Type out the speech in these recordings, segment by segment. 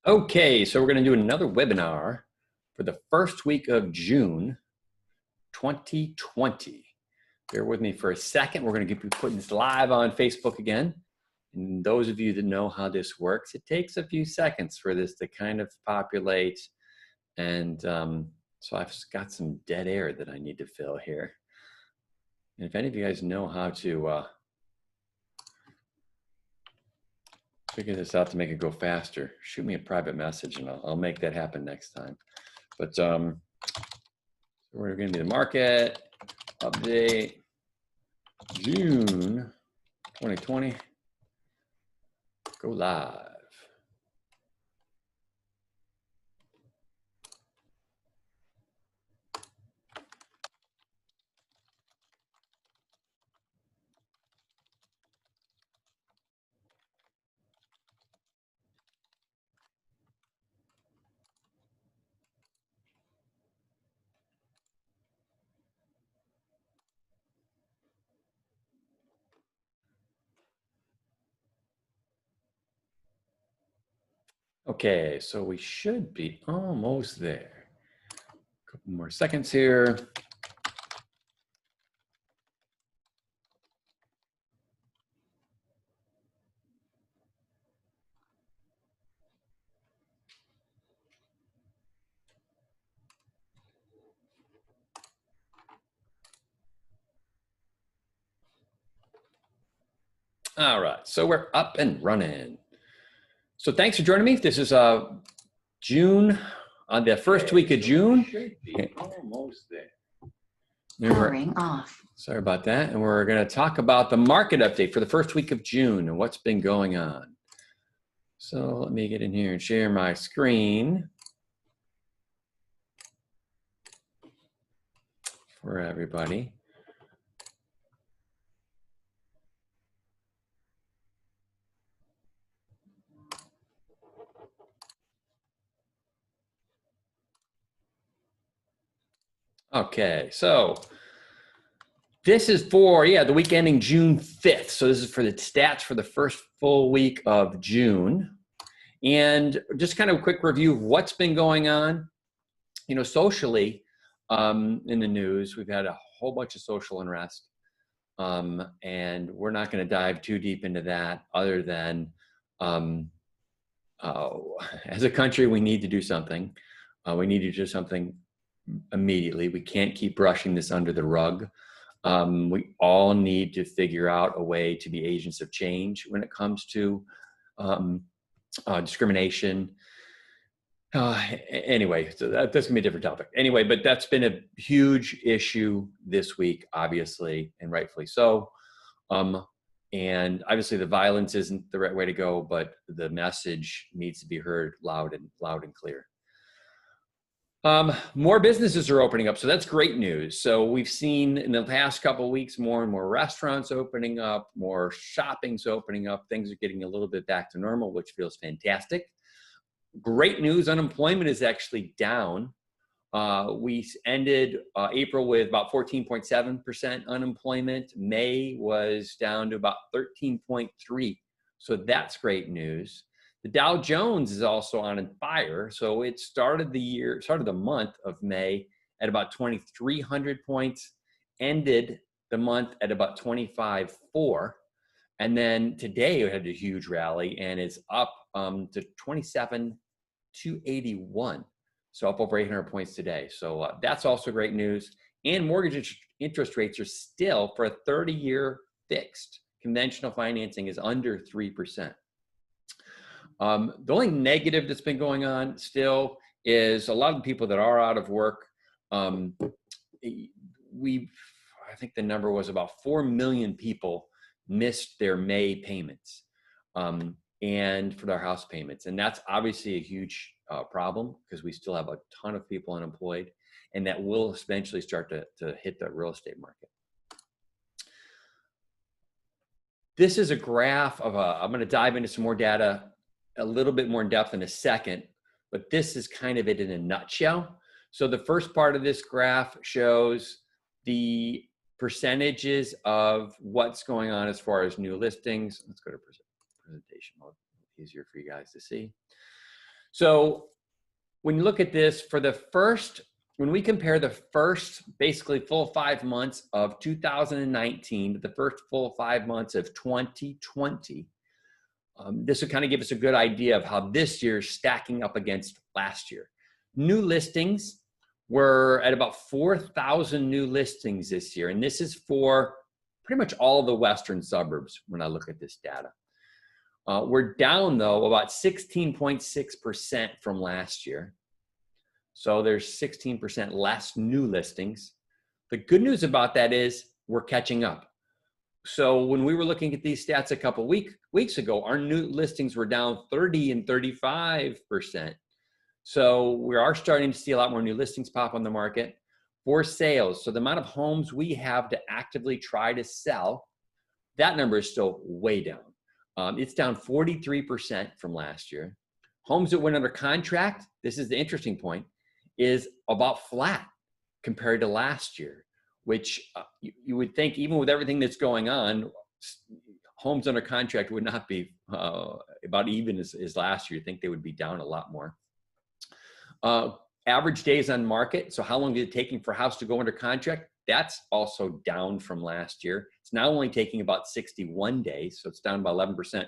Okay, so we're going to do another webinar for the first week of June 2020. Bear with me for a second. We're going to be putting this live on Facebook again. And those of you that know how this works, it takes a few seconds for this to kind of populate. And so I've got some dead air that I need to fill here. And if any of you guys know how to figure this out to make it go faster, shoot me a private message and I'll make that happen next time. But we're going to be the market update June 2020. Go live. Okay, so we should be almost there. A couple more seconds here. All right, so we're up and running. So thanks for joining me. This is June, on the first week of June. Should be almost there. Powering off. Sorry about that. And we're going to talk about the market update for the first week of June and what's been going on. So let me get in here and share my screen for everybody. Okay, so this is for, the week ending June 5th. So this is for the stats for the first full week of June. And just kind of a quick review of what's been going on. You know, socially in the news, we've had a whole bunch of social unrest. And we're not going to dive too deep into that other than as a country, we need to do something. We need to do something immediately. We can't keep brushing this under the rug. We all need to figure out a way to be agents of change when it comes to discrimination. Anyway, so that's gonna be a different topic. Anyway, but that's been a huge issue this week, obviously, and rightfully so. And obviously the violence isn't the right way to go, but the message needs to be heard loud and clear. More businesses are opening up, so that's great news. So we've seen in the past couple of weeks more and more restaurants opening up, more shopping's opening up. Things are getting a little bit back to normal, which feels fantastic. Great news, unemployment is actually down. We ended April with about 14.7% unemployment. May was down to about 13.3%. So that's great news. The Dow Jones is also on fire. So it started the month of May at about 2,300 points, ended the month at about 25.4. And then today it had a huge rally and it's up to 27,281. So up over 800 points today. So that's also great news. And mortgage interest rates are still, for a 30-year fixed, conventional financing is under 3%. The only negative that's been going on still is a lot of the people that are out of work. I think the number was about 4 million people missed their May payments and for their house payments. And that's obviously a huge problem because we still have a ton of people unemployed, and that will eventually start to hit the real estate market. This is a graph of I'm going to dive into some more data a little bit more in depth in a second, but this is kind of it in a nutshell. So the first part of this graph shows the percentages of what's going on as far as new listings. Let's go to presentation mode, easier for you guys to see. So when you look at this for the first, when we compare the first basically full 5 months of 2019 to the first full 5 months of 2020, this will kind of give us a good idea of how this year's stacking up against last year. New listings were at about 4,000 new listings this year. And this is for pretty much all the western suburbs when I look at this data. We're down though about 16.6% from last year. So there's 16% less new listings. The good news about that is we're catching up. So when we were looking at these stats a couple weeks ago, our new listings were down 30 and 35%. So we are starting to see a lot more new listings pop on the market. For sales, so the amount of homes we have to actively try to sell, that number is still way down. It's down 43% from last year. Homes that went under contract, this is the interesting point, is about flat compared to last year, which you would think even with everything that's going on, homes under contract would not be about even as last year. You think they would be down a lot more. Average days on market, so how long did it take for a house to go under contract? That's also down from last year. It's now only taking about 61 days, so it's down about 11%.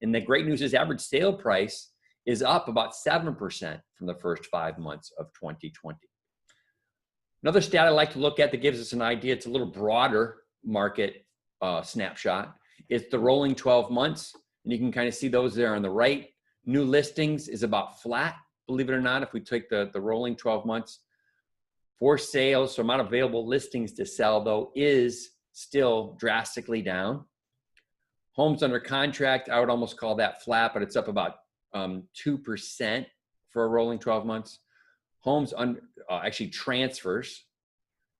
And the great news is average sale price is up about 7% from the first 5 months of 2020. Another stat I like to look at that gives us an idea, it's a little broader market snapshot, is the rolling 12 months. And you can kind of see those there on the right. New listings is about flat, believe it or not, if we take the rolling 12 months. For sales, so amount of available listings to sell though is still drastically down. Homes under contract, I would almost call that flat, but it's up about 2% for a rolling 12 months. Homes actually transfers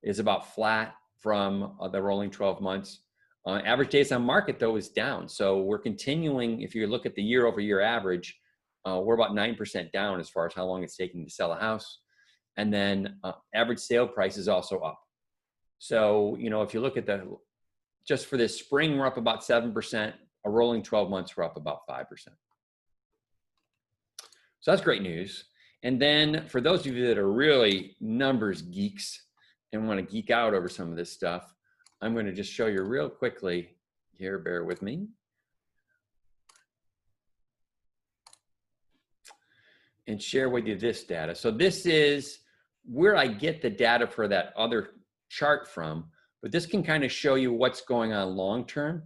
is about flat from the rolling 12 months. Average days on market though is down. So we're continuing, if you look at the year over year average, we're about 9% down as far as how long it's taking to sell a house. And then average sale price is also up. So, you know, if you look at just for this spring, we're up about 7%, a rolling 12 months, we're up about 5%. So that's great news. And then for those of you that are really numbers geeks and want to geek out over some of this stuff, I'm going to just show you real quickly here, bear with me. And share with you this data. So this is where I get the data for that other chart from, but this can kind of show you what's going on long term.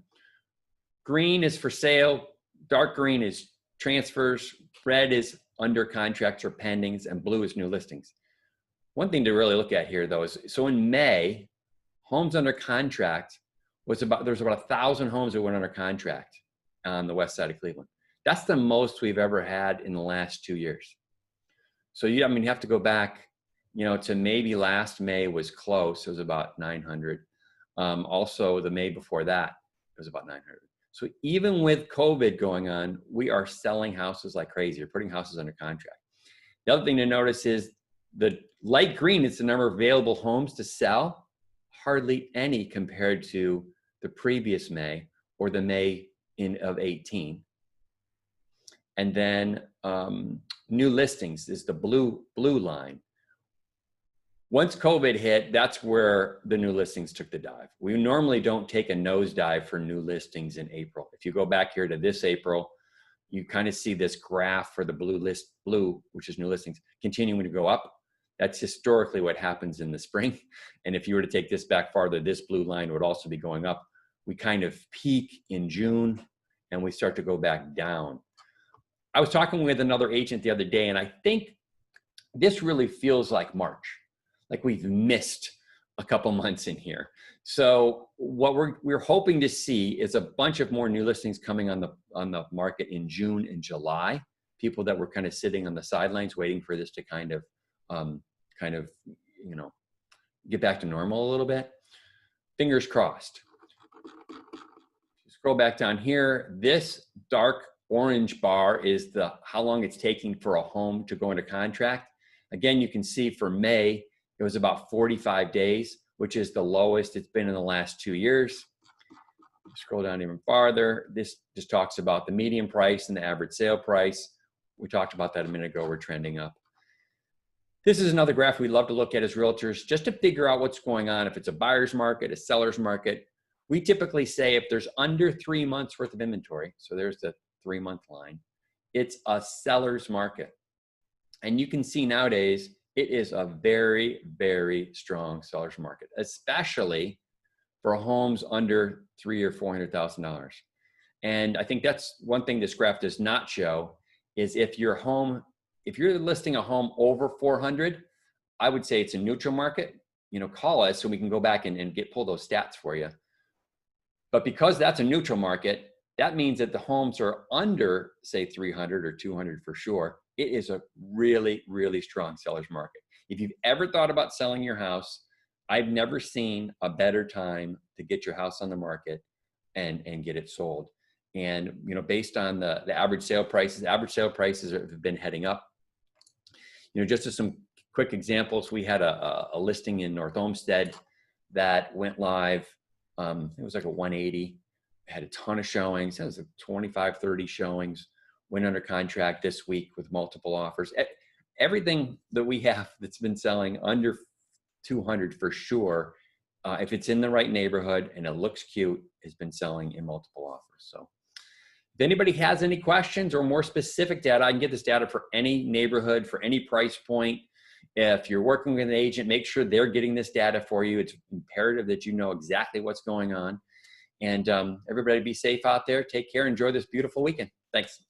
Green is for sale, dark green is transfers, red is under contracts or pendings, and blue is new listings. One thing to really look at here though is, so in May, homes under contract there's about 1,000 homes that went under contract on the west side of Cleveland. That's the most we've ever had in the last 2 years. So you have to go back, to maybe last May was close. It was about 900. Also the May before that, it was about 900. So even with COVID going on, we are selling houses like crazy. We're putting houses under contract. The other thing to notice is the light green is the number of available homes to sell. Hardly any compared to the previous May or the May of 18. And then new listings is the blue line. Once COVID hit, that's where the new listings took the dive. We normally don't take a nosedive for new listings in April. If you go back here to this April, you kind of see this graph for the blue, which is new listings, continuing to go up. That's historically what happens in the spring. And if you were to take this back farther, this blue line would also be going up. We kind of peak in June and we start to go back down. I was talking with another agent the other day, and I think this really feels like March, like we've missed a couple months in here. So what we're hoping to see is a bunch of more new listings coming on the market in June and July. People that were kind of sitting on the sidelines waiting for this to kind of get back to normal a little bit. Fingers crossed. Scroll back down here. This dark orange bar is how long it's taking for a home to go into contract. Again, you can see for May, it was about 45 days, which is the lowest it's been in the last 2 years. Scroll down even farther. This just talks about the median price and the average sale price. We talked about that a minute ago. We're trending up. This is another graph we love to look at as realtors, just to figure out what's going on. If it's a buyer's market, a seller's market, we typically say if there's under 3 months worth of inventory, so there's the 3-month line, it's a seller's market. And you can see nowadays, it is a very, very strong seller's market, especially for homes under $300,000 or $400,000. And I think that's one thing this graph does not show is if you're listing a home over 400, I would say it's a neutral market. Call us so we can go back and pull those stats for you. But because that's a neutral market, that means that the homes are under, say, 300 or 200 for sure. It is a really, really strong seller's market. If you've ever thought about selling your house, I've never seen a better time to get your house on the market and get it sold. And, based on the average sale prices have been heading up. Just as some quick examples, we had a listing in North Olmsted that went live. It was like a 180. It had a ton of showings. It was like 25, 30 showings. Went under contract this week with multiple offers. Everything that we have that's been selling under 200 for sure, if it's in the right neighborhood and it looks cute, has been selling in multiple offers. So if anybody has any questions or more specific data, I can get this data for any neighborhood, for any price point. If you're working with an agent, make sure they're getting this data for you. It's imperative that you know exactly what's going on. And everybody be safe out there. Take care. Enjoy this beautiful weekend. Thanks.